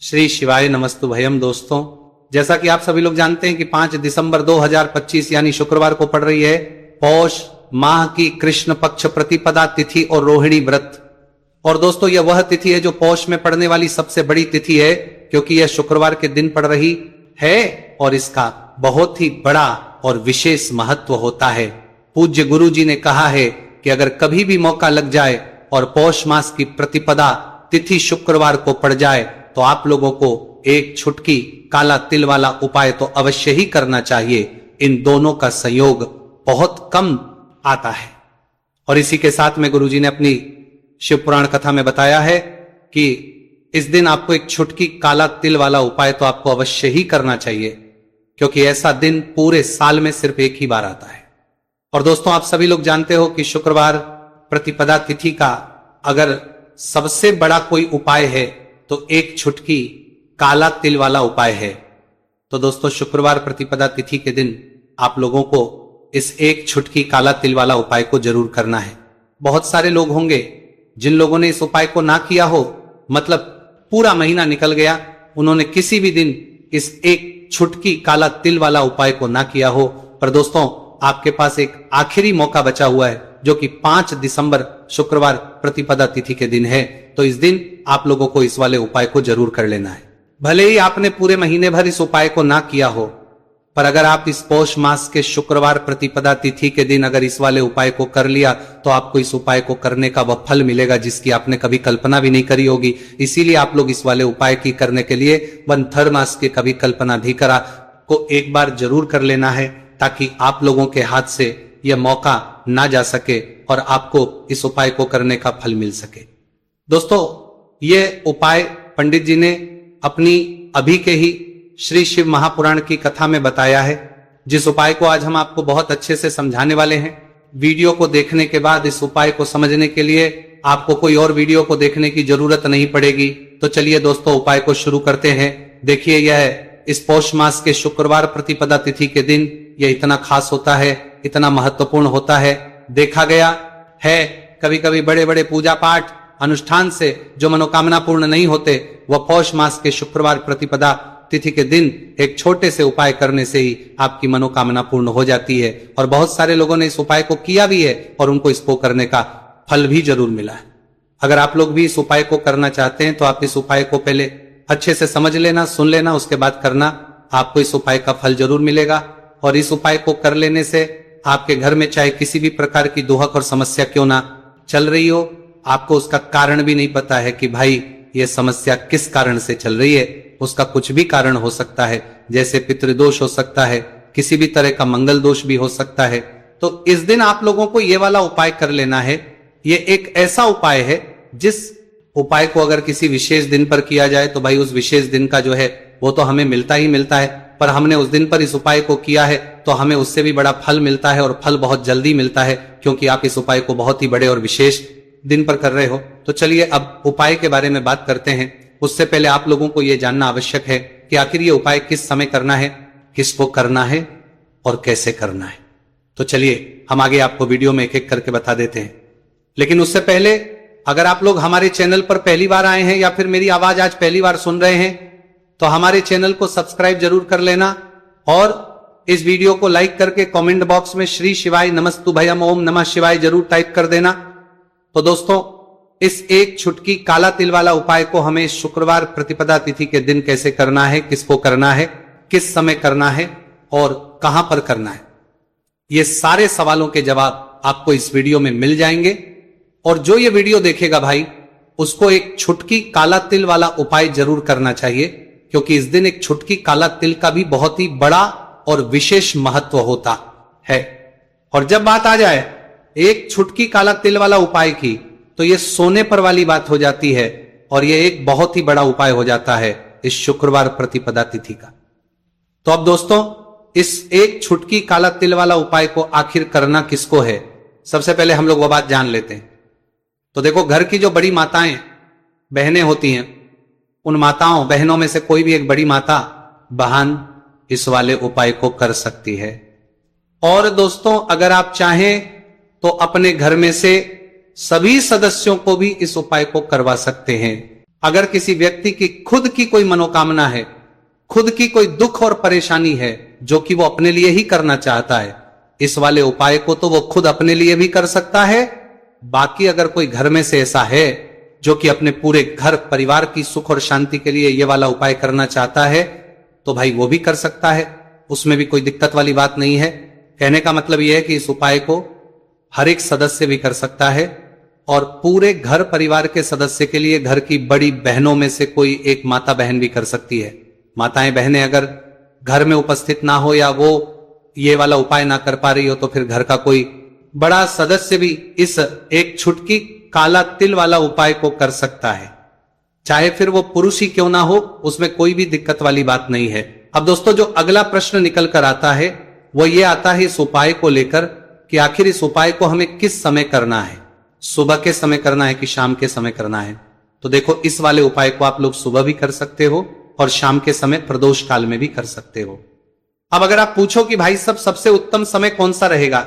श्री शिवाय नमस्तुभयम। दोस्तों, जैसा कि आप सभी लोग जानते हैं कि 5 दिसंबर 2025 यानी शुक्रवार को पड़ रही है पौष माह की कृष्ण पक्ष प्रतिपदा तिथि और रोहिणी व्रत। और दोस्तों, यह वह तिथि है जो पौष में पड़ने वाली सबसे बड़ी तिथि है, क्योंकि यह शुक्रवार के दिन पड़ रही है और इसका बहुत ही बड़ा और विशेष महत्व होता है। पूज्य गुरु जी ने कहा है कि अगर कभी भी मौका लग जाए और पौष मास की प्रतिपदा तिथि शुक्रवार को पड़ जाए तो आप लोगों को एक छुटकी काला तिल वाला उपाय तो अवश्य ही करना चाहिए। इन दोनों का संयोग बहुत कम आता है। और इसी के साथ में गुरुजी ने अपनी शिव पुराण कथा में बताया है कि इस दिन आपको एक छुटकी काला तिल वाला उपाय तो आपको अवश्य ही करना चाहिए, क्योंकि ऐसा दिन पूरे साल में सिर्फ एक ही बार आता है। और दोस्तों, आप सभी लोग जानते हो कि शुक्रवार प्रतिपदा तिथि का अगर सबसे बड़ा कोई उपाय है तो एक छुटकी काला तिल वाला उपाय है। तो दोस्तों, शुक्रवार प्रतिपदा तिथि के दिन आप लोगों को इस एक छुटकी काला तिल वाला उपाय को जरूर करना है। बहुत सारे लोग होंगे जिन लोगों ने इस उपाय को ना किया हो, मतलब पूरा महीना निकल गया, उन्होंने किसी भी दिन इस एक छुटकी काला तिल वाला उपाय को ना किया हो। पर दोस्तों, आपके पास एक आखिरी मौका बचा हुआ है, जो कि 5 दिसंबर शुक्रवार प्रतिपदा तिथि के दिन है। तो इस दिन आप लोगों को इस वाले उपाय को जरूर कर लेना है। भले ही आपने पूरे महीने भर इस उपाय को ना किया हो, पर अगर आप इस पौष मास के शुक्रवार प्रतिपदा तिथि के दिन अगर इस वाले उपाय को कर लिया तो आपको इस उपाय को करने का वह फल मिलेगा जिसकी आपने कभी कल्पना भी नहीं करी होगी। इसीलिए आप लोग इस वाले उपाय की करने के लिए वनथर मास के कभी कल्पना भी करा को एक बार जरूर कर लेना है, ताकि आप लोगों के हाथ से यह मौका ना जा सके और आपको इस उपाय को करने का फल मिल सके। दोस्तों, ये उपाय पंडित जी ने अपनी अभी के ही श्री शिव महापुराण की कथा में बताया है, जिस उपाय को आज हम आपको बहुत अच्छे से समझाने वाले हैं। वीडियो को देखने के बाद इस उपाय को समझने के लिए आपको कोई और वीडियो को देखने की जरूरत नहीं पड़ेगी। तो चलिए दोस्तों, उपाय को शुरू करते हैं। देखिए, यह इस पौष मास के शुक्रवार प्रतिपदा तिथि के दिन यह इतना खास होता है, इतना महत्वपूर्ण होता है। देखा गया है कभी कभी बड़े बड़े पूजा पाठ अनुष्ठान से जो मनोकामना पूर्ण नहीं होते, वह पौष मास के शुक्रवार प्रतिपदा तिथि के दिन एक छोटे से उपाय करने से ही आपकी मनोकामना पूर्ण हो जाती है। और बहुत सारे लोगों ने इस उपाय को किया भी है और उनको इसको करने का फल भी जरूर मिला है। अगर आप लोग भी इस उपाय को करना चाहते हैं तो आप इस उपाय को पहले अच्छे से समझ लेना, सुन लेना, उसके बाद करना। आपको इस उपाय का फल जरूर मिलेगा। और इस उपाय को कर लेने से आपके घर में चाहे किसी भी प्रकार की दुहक और समस्या क्यों ना चल रही हो, आपको उसका कारण भी नहीं पता है कि भाई ये समस्या किस कारण से चल रही है। उसका कुछ भी कारण हो सकता है, जैसे पितृदोष हो सकता है, किसी भी तरह का मंगल दोष भी हो सकता है। तो इस दिन आप लोगों को ये वाला उपाय कर लेना है। ये एक ऐसा उपाय है जिस उपाय को अगर किसी विशेष दिन पर किया जाए तो भाई उस विशेष दिन का जो है वो तो हमें मिलता ही मिलता है, पर हमने उस दिन पर इस उपाय को किया है तो हमें उससे भी बड़ा फल मिलता है, और फल बहुत जल्दी मिलता है, क्योंकि आप इस उपाय को बहुत ही बड़े और विशेष दिन पर कर रहे हो। तो चलिए अब उपाय के बारे में बात करते हैं। उससे पहले आप लोगों को यह जानना आवश्यक है कि आखिर ये उपाय किस समय करना है, किसको करना है और कैसे करना है। तो चलिए हम आगे आपको वीडियो में एक एक करके बता देते हैं। लेकिन उससे पहले अगर आप लोग हमारे चैनल पर पहली बार आए हैं या फिर मेरी आवाज आज पहली बार सुन रहे हैं तो हमारे चैनल को सब्सक्राइब जरूर कर लेना, और इस वीडियो को लाइक करके कमेंट बॉक्स में श्री शिवाय नमस्तुभयम ओम नमः शिवाय जरूर टाइप कर देना। तो दोस्तों, इस एक छुटकी काला तिल वाला उपाय को हमें शुक्रवार प्रतिपदा तिथि के दिन कैसे करना है, किसको करना है, किस समय करना है और कहां पर करना है, ये सारे सवालों के जवाब आपको इस वीडियो में मिल जाएंगे। और जो ये वीडियो देखेगा भाई, उसको एक छुटकी काला तिल वाला उपाय जरूर करना चाहिए, क्योंकि इस दिन एक छुटकी काला तिल का भी बहुत ही बड़ा और विशेष महत्व होता है। और जब बात आ जाए एक छुटकी काला तिल वाला उपाय की, तो यह सोने पर वाली बात हो जाती है, और यह एक बहुत ही बड़ा उपाय हो जाता है इस शुक्रवार प्रतिपदा तिथि का। तो अब दोस्तों, इस एक छुटकी काला तिल वाला उपाय को आखिर करना किसको है, सबसे पहले हम लोग वो बात जान लेते हैं। तो देखो, घर की जो बड़ी माताएं बहनें होती हैं, उन माताओं बहनों में से कोई भी एक बड़ी माता बहन इस वाले उपाय को कर सकती है। और दोस्तों, अगर आप चाहें तो अपने घर में से सभी सदस्यों को भी इस उपाय को करवा सकते हैं। अगर किसी व्यक्ति की खुद की कोई मनोकामना है, खुद की कोई दुख और परेशानी है जो कि वो अपने लिए ही करना चाहता है, इस वाले उपाय को तो वो खुद अपने लिए भी कर सकता है। बाकी अगर कोई घर में से ऐसा है जो कि अपने पूरे घर परिवार की सुख और शांति के लिए ये वाला उपाय करना चाहता है, तो भाई वो भी कर सकता है, उसमें भी कोई दिक्कत वाली बात नहीं है। कहने का मतलब यह है कि इस उपाय को हर एक सदस्य भी कर सकता है और पूरे घर परिवार के सदस्य के लिए घर की बड़ी बहनों में से कोई एक माता बहन भी कर सकती है। माताएं बहनें अगर घर में उपस्थित ना हो या वो ये वाला उपाय ना कर पा रही हो, तो फिर घर का कोई बड़ा सदस्य भी इस एक छुटकी काला तिल वाला उपाय को कर सकता है, चाहे फिर वो पुरुष ही क्यों ना हो, उसमें कोई भी दिक्कत वाली बात नहीं है। अब दोस्तों जो अगला प्रश्न निकल कर आता है वो ये आता है इस उपाय को लेकर कि आखिर इस उपाय को हमें किस समय करना है, सुबह के समय करना है कि शाम के समय करना है। तो देखो इस वाले उपाय को आप लोग सुबह भी कर सकते हो और शाम के समय प्रदोष काल में भी कर सकते हो। अब अगर आप पूछो कि भाई सब सबसे उत्तम समय कौन सा रहेगा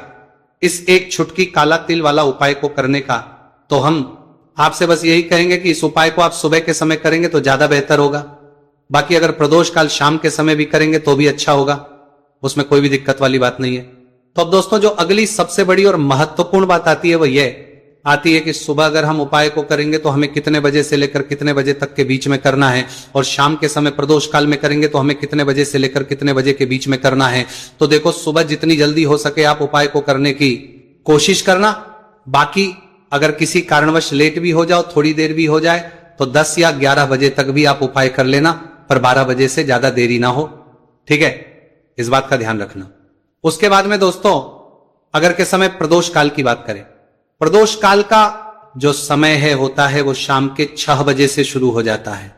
इस एक छुटकी काला तिल वाला उपाय को करने का, तो हम आपसे बस यही कहेंगे कि इस उपाय को आप सुबह के समय करेंगे तो ज्यादा बेहतर होगा। बाकी अगर प्रदोष काल शाम के समय भी करेंगे तो भी अच्छा होगा, उसमें कोई भी दिक्कत वाली बात नहीं है। तो अब दोस्तों जो अगली सबसे बड़ी और महत्वपूर्ण बात आती है वो ये आती है कि सुबह अगर हम उपाय को करेंगे तो हमें कितने बजे से लेकर कितने बजे तक के बीच में करना है, और शाम के समय प्रदोष काल में करेंगे तो हमें कितने बजे से लेकर कितने बजे के बीच में करना है। तो देखो सुबह जितनी जल्दी हो सके आप उपाय को करने की कोशिश करना। बाकी अगर किसी कारणवश लेट भी हो जाओ, थोड़ी देर भी हो जाए, तो 10 या 11 बजे तक भी आप उपाय कर लेना, पर 12 बजे से ज्यादा देरी ना हो, ठीक है, इस बात का ध्यान रखना। उसके बाद में दोस्तों अगर के समय प्रदोष काल की बात करें, प्रदोष काल का जो समय है होता है वो शाम के 6 बजे से शुरू हो जाता है।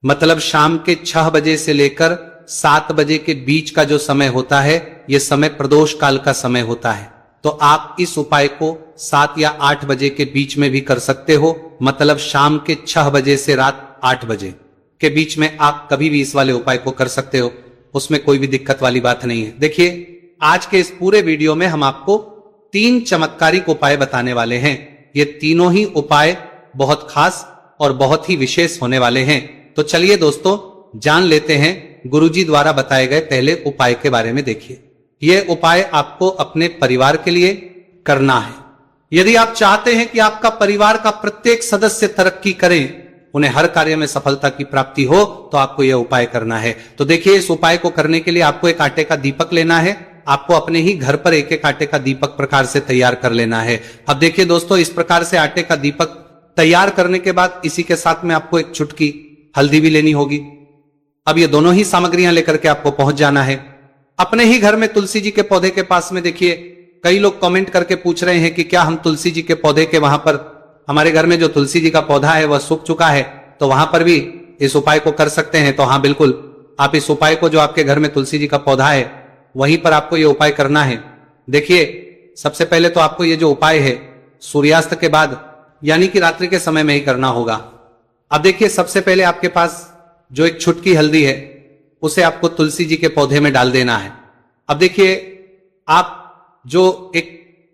मतलब शाम के 6 बजे से लेकर 7 बजे के बीच का जो समय होता है यह समय प्रदोष काल का समय होता है। तो आप इस उपाय को 7 या 8 बजे के बीच में भी कर सकते हो। मतलब शाम के 6 बजे से रात 8 बजे के बीच में आप कभी भी इस वाले उपाय को कर सकते हो, उसमें कोई भी दिक्कत वाली बात नहीं है। देखिए आज के इस पूरे वीडियो में हम आपको 3 चमत्कारिक उपाय बताने वाले हैं। ये तीनों ही उपाय बहुत खास और बहुत ही विशेष होने वाले हैं। तो चलिए दोस्तों जान लेते हैं गुरुजी द्वारा बताए गए पहले उपाय के बारे में। देखिए यह उपाय आपको अपने परिवार के लिए करना है। यदि आप चाहते हैं कि आपका परिवार का प्रत्येक सदस्य तरक्की करे, उन्हें हर कार्य में सफलता की प्राप्ति हो, तो आपको यह उपाय करना है। तो देखिए इस उपाय को करने के लिए आपको एक आटे का दीपक लेना है। आपको अपने ही घर पर एक एक आटे का दीपक प्रकार से तैयार कर लेना है। अब देखिए दोस्तों इस प्रकार से आटे का दीपक तैयार करने के बाद इसी के साथ में आपको एक चुटकी हल्दी भी लेनी होगी। अब ये दोनों ही सामग्रियां लेकर के आपको पहुंच जाना है अपने ही घर में तुलसी जी के पौधे के पास में। देखिए कई लोग कमेंट करके पूछ रहे हैं कि क्या हम तुलसी जी के पौधे के वहां पर, हमारे घर में जो तुलसी जी का पौधा है वह सूख चुका है, तो वहां पर भी इस उपाय को कर सकते हैं। तो हाँ बिल्कुल, आप इस उपाय को जो आपके घर में तुलसी जी का पौधा है वहीं पर आपको यह उपाय करना है। देखिए सबसे पहले तो आपको यह जो उपाय है सूर्यास्त के बाद यानी कि रात्रि के समय में ही करना होगा। अब देखिए सबसे पहले आपके पास जो एक छुटकी हल्दी है उसे आपको तुलसी जी के पौधे में डाल देना है। अब देखिए आप जो एक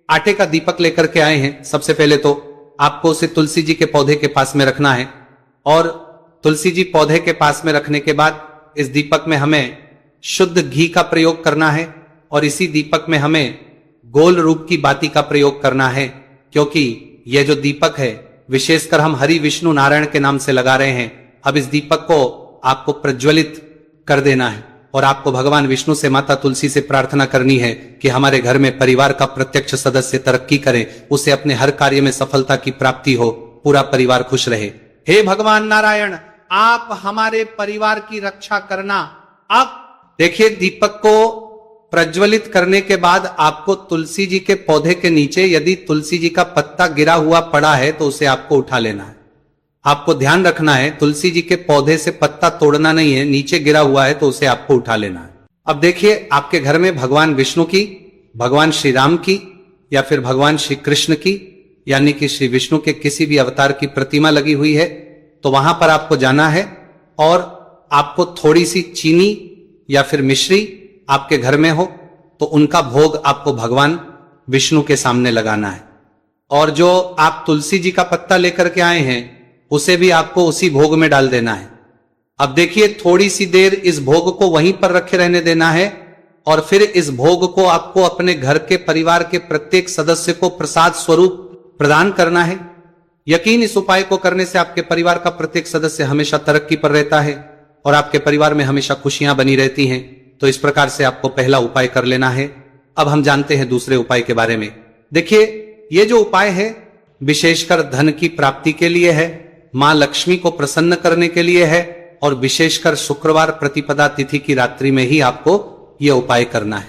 आटे का दीपक लेकर के आए हैं, सबसे पहले तो आपको उसे तुलसी जी के पौधे के पास में रखना है, और तुलसी जी पौधे के पास में रखने के बाद इस दीपक में हमें शुद्ध घी का प्रयोग करना है, और इसी दीपक में हमें गोल रूप की बाती का प्रयोग करना है। क्योंकि यह जो दीपक है विशेषकर हम हरि विष्णु नारायण के नाम से लगा रहे हैं। अब इस दीपक को आपको प्रज्वलित कर देना है और आपको भगवान विष्णु से माता तुलसी से प्रार्थना करनी है कि हमारे घर में परिवार का प्रत्यक्ष सदस्य तरक्की करे, उसे अपने हर कार्य में सफलता की प्राप्ति हो, पूरा परिवार खुश रहे। हे भगवान नारायण आप हमारे परिवार की रक्षा करना। अब देखिए दीपक को प्रज्वलित करने के बाद आपको तुलसी जी के पौधे के नीचे यदि तुलसी जी का पत्ता गिरा हुआ पड़ा है तो उसे आपको उठा लेना है। आपको ध्यान रखना है तुलसी जी के पौधे से पत्ता तोड़ना नहीं है, नीचे गिरा हुआ है तो उसे आपको उठा लेना है। अब देखिए आपके घर में भगवान विष्णु की, भगवान श्री राम की या फिर भगवान श्री कृष्ण की यानी कि श्री विष्णु के किसी भी अवतार की प्रतिमा लगी हुई है, तो वहां पर आपको जाना है और आपको थोड़ी सी चीनी या फिर मिश्री आपके घर में हो तो उनका भोग आपको भगवान विष्णु के सामने लगाना है। और जो आप तुलसी जी का पत्ता लेकर के आए हैं उसे भी आपको उसी भोग में डाल देना है। अब देखिए, थोड़ी सी देर इस भोग को वहीं पर रखे रहने देना है और फिर इस भोग को आपको अपने घर के परिवार के प्रत्येक सदस्य को प्रसाद स्वरूप प्रदान करना है। यकीन, इस उपाय को करने से आपके परिवार का प्रत्येक सदस्य हमेशा तरक्की पर रहता है और आपके परिवार में हमेशा खुशियां बनी रहती हैं। तो इस प्रकार से आपको पहला उपाय कर लेना है। अब हम जानते हैं दूसरे उपाय के बारे में। देखिए, ये जो उपाय है विशेषकर धन की प्राप्ति के लिए है, मां लक्ष्मी को प्रसन्न करने के लिए है और विशेषकर शुक्रवार प्रतिपदा तिथि की रात्रि में ही आपको यह उपाय करना है।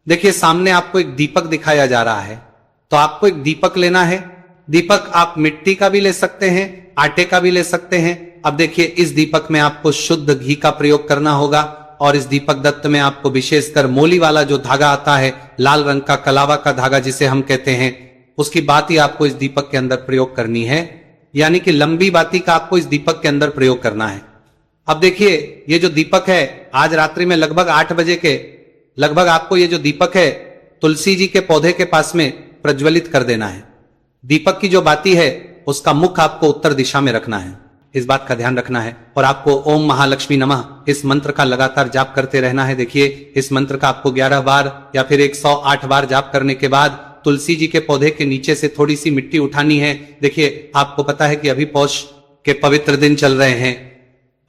देखिए, सामने आपको एक दीपक दिखाया जा रहा है, तो आपको एक दीपक लेना है। दीपक आप मिट्टी का भी ले सकते हैं, आटे का भी ले सकते हैं। अब देखिए, इस दीपक में आपको शुद्ध घी का प्रयोग करना होगा और इस दीपक दत्त में आपको विशेषकर मोली वाला जो धागा आता है, लाल रंग का कलावा का धागा जिसे हम कहते हैं, उसकी बाती आपको इस दीपक के अंदर प्रयोग करनी है। यानी कि लंबी बाती का आपको इस दीपक के अंदर प्रयोग करना है। अब देखिए, ये जो दीपक है आज रात्रि में लगभग 8 बजे के लगभग आपको ये जो दीपक है तुलसी जी के पौधे के पास में प्रज्वलित कर देना है। दीपक की जो बाती है उसका मुख आपको उत्तर दिशा में रखना है, इस बात का ध्यान रखना है। और आपको ओम महालक्ष्मी नमः इस मंत्र का लगातार जाप करते रहना है। देखिए, इस मंत्र का आपको 11 बार या फिर 108 बार जाप करने के बाद तुलसी जी के पौधे के नीचे से थोड़ी सी मिट्टी उठानी है। देखिए, आपको पता है कि अभी पौष के पवित्र दिन चल रहे हैं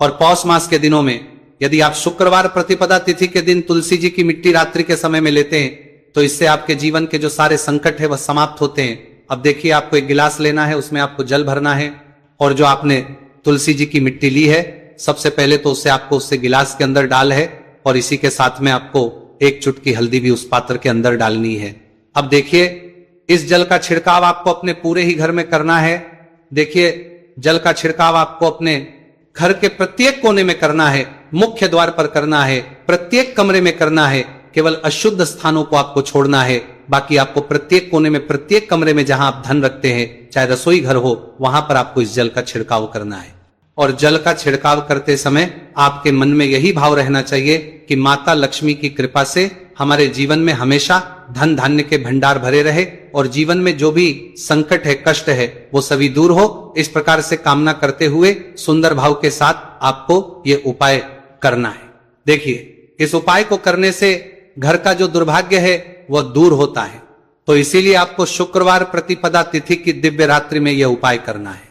और पौष मास के दिनों में यदि आप शुक्रवार प्रतिपदा तिथि के दिन तुलसी जी की मिट्टी रात्रि के समय में लेते हैं तो इससे आपके जीवन के जो सारे संकट है वह समाप्त होते हैं। अब देखिए, आपको एक गिलास लेना है, उसमें आपको जल भरना है और जो आपने तुलसी जी की मिट्टी ली है सबसे पहले तो उससे आपको उससे गिलास के अंदर डाल है और इसी के साथ में आपको एक चुटकी हल्दी भी उस पात्र के अंदर डालनी है। अब देखिए, इस जल का छिड़काव आपको अपने पूरे ही घर में करना है। देखिए, जल का छिड़काव आपको अपने घर के प्रत्येक कोने में करना है, मुख्य द्वार पर करना है, प्रत्येक कमरे में करना है। केवल अशुद्ध स्थानों को आपको छोड़ना है, बाकी आपको प्रत्येक कोने में प्रत्येक कमरे में जहां आप धन रखते हैं, चाहे रसोई घर हो, वहां पर आपको इस जल का छिड़काव करना है। और जल का छिड़काव करते समय आपके मन में यही भाव रहना चाहिए कि माता लक्ष्मी की कृपा से हमारे जीवन में हमेशा धन धान्य के भंडार भरे रहे और जीवन में जो भी संकट है, कष्ट है, वो सभी दूर हो। इस प्रकार से कामना करते हुए सुंदर भाव के साथ आपको ये उपाय करना है। देखिए, इस उपाय को करने से घर का जो दुर्भाग्य है वह दूर होता है। तो इसीलिए आपको शुक्रवार प्रतिपदा तिथि की दिव्य रात्रि में यह उपाय करना है।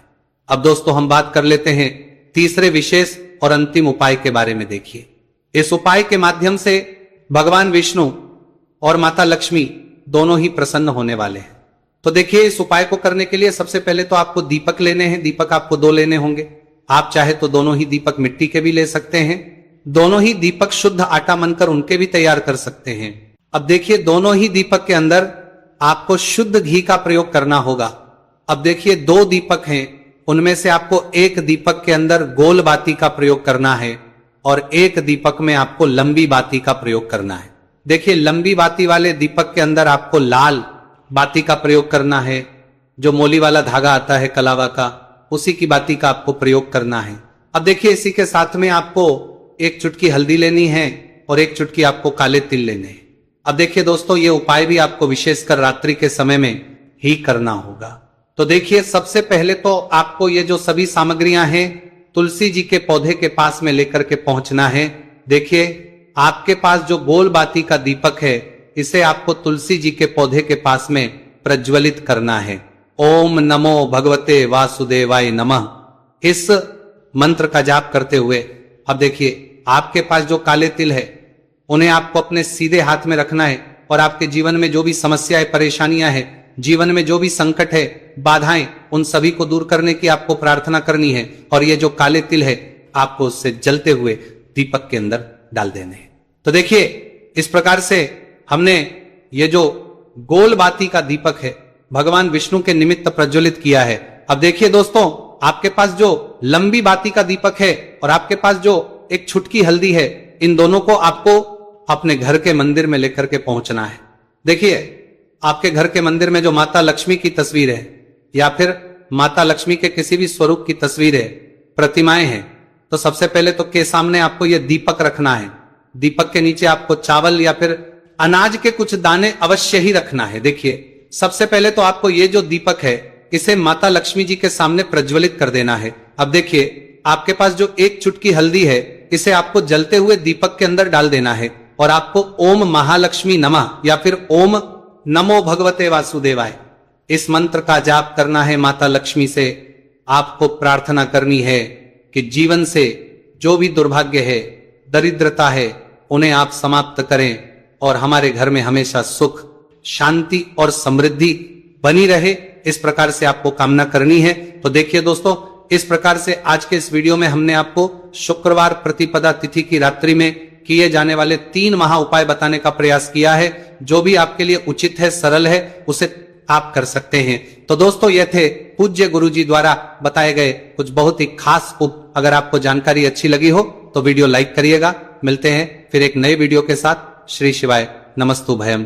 अब दोस्तों, हम बात कर लेते हैं तीसरे विशेष और अंतिम उपाय के बारे में। देखिए, इस उपाय के माध्यम से भगवान विष्णु और माता लक्ष्मी दोनों ही प्रसन्न होने वाले हैं। तो देखिए, इस उपाय को करने के लिए सबसे पहले तो आपको दीपक लेने हैं। दीपक आपको 2 लेने होंगे। आप चाहे तो दोनों ही दीपक मिट्टी के भी ले सकते हैं, दोनों ही दीपक शुद्ध आटा मनकर उनके भी तैयार कर सकते हैं। अब देखिए, दोनों ही दीपक के अंदर आपको शुद्ध घी का प्रयोग करना होगा। अब देखिए, 2 दीपक हैं, उनमें से आपको एक दीपक के अंदर गोल बाती का प्रयोग करना है और एक दीपक में आपको लंबी बाती का प्रयोग करना है। देखिए, लंबी बाती वाले दीपक के अंदर आपको लाल बाती का प्रयोग करना है, जो मोली वाला धागा आता है कलावा का, उसी की बाती का आपको प्रयोग करना है। अब देखिए, इसी के साथ में आपको एक चुटकी हल्दी लेनी है और एक चुटकी आपको काले तिल लेने हैं। अब देखिए दोस्तों, ये उपाय भी आपको विशेषकर रात्रि के समय में ही करना होगा। तो देखिए, सबसे पहले तो आपको ये जो सभी सामग्रियां हैं तुलसी जी के पौधे के पास में लेकर के पहुंचना है। देखिए, आपके पास जो गोल बाती का दीपक है, इसे आपको तुलसी जी के पौधे के पास में प्रज्वलित करना है। ओम नमो भगवते वासुदेवाय नमः, इस मंत्र का जाप करते हुए। अब देखिए, आपके पास जो काले तिल है उन्हें आपको अपने सीधे हाथ में रखना है और आपके जीवन में जो भी समस्याएं, परेशानियां हैं, जीवन में जो भी संकट है, बाधाएं, उन सभी को दूर करने की आपको प्रार्थना करनी है। और ये जो काले तिल है आपको उससे जलते हुए दीपक के अंदर डाल देने हैं। तो देखिए, इस प्रकार से हमने ये जो गोल बाती का दीपक है भगवान विष्णु के निमित्त प्रज्वलित किया है। अब देखिए दोस्तों, आपके पास जो लंबी बाती का दीपक है और आपके पास जो एक छुटकी हल्दी है, इन दोनों को आपको अपने घर के मंदिर में लेकर के पहुंचना है। देखिए, आपके घर के मंदिर में जो माता लक्ष्मी की तस्वीर है या फिर माता लक्ष्मी के किसी भी स्वरूप की तस्वीर है, प्रतिमाएं हैं, तो सबसे पहले तो के सामने आपको यह दीपक रखना है। दीपक के नीचे आपको चावल या फिर अनाज के कुछ दाने अवश्य ही रखना है। देखिए, सबसे पहले तो आपको ये जो दीपक है इसे माता लक्ष्मी जी के सामने प्रज्वलित कर देना है। अब देखिए, आपके पास जो एक चुटकी हल्दी है, इसे आपको जलते हुए दीपक के अंदर डाल देना है और आपको ओम महालक्ष्मी नमः या फिर ओम नमो भगवते वासुदेवाय इस मंत्र का जाप करना है। माता लक्ष्मी से आपको प्रार्थना करनी है कि जीवन से जो भी दुर्भाग्य है, दरिद्रता है, उन्हें आप समाप्त करें और हमारे घर में हमेशा सुख, शांति और समृद्धि बनी रहे। इस प्रकार से आपको कामना करनी है। तो देखिए दोस्तों, इस प्रकार से आज के इस वीडियो में हमने आपको शुक्रवार प्रतिपदा तिथि की रात्रि में किए जाने वाले 3 महा उपाय बताने का प्रयास किया है। जो भी आपके लिए उचित है, सरल है, उसे आप कर सकते हैं। तो दोस्तों, ये थे पूज्य गुरुजी द्वारा बताए गए कुछ बहुत ही खास उप। अगर आपको जानकारी अच्छी लगी हो तो वीडियो लाइक करिएगा। मिलते हैं फिर एक नए वीडियो के साथ। श्री शिवाय नमस्तु भयम।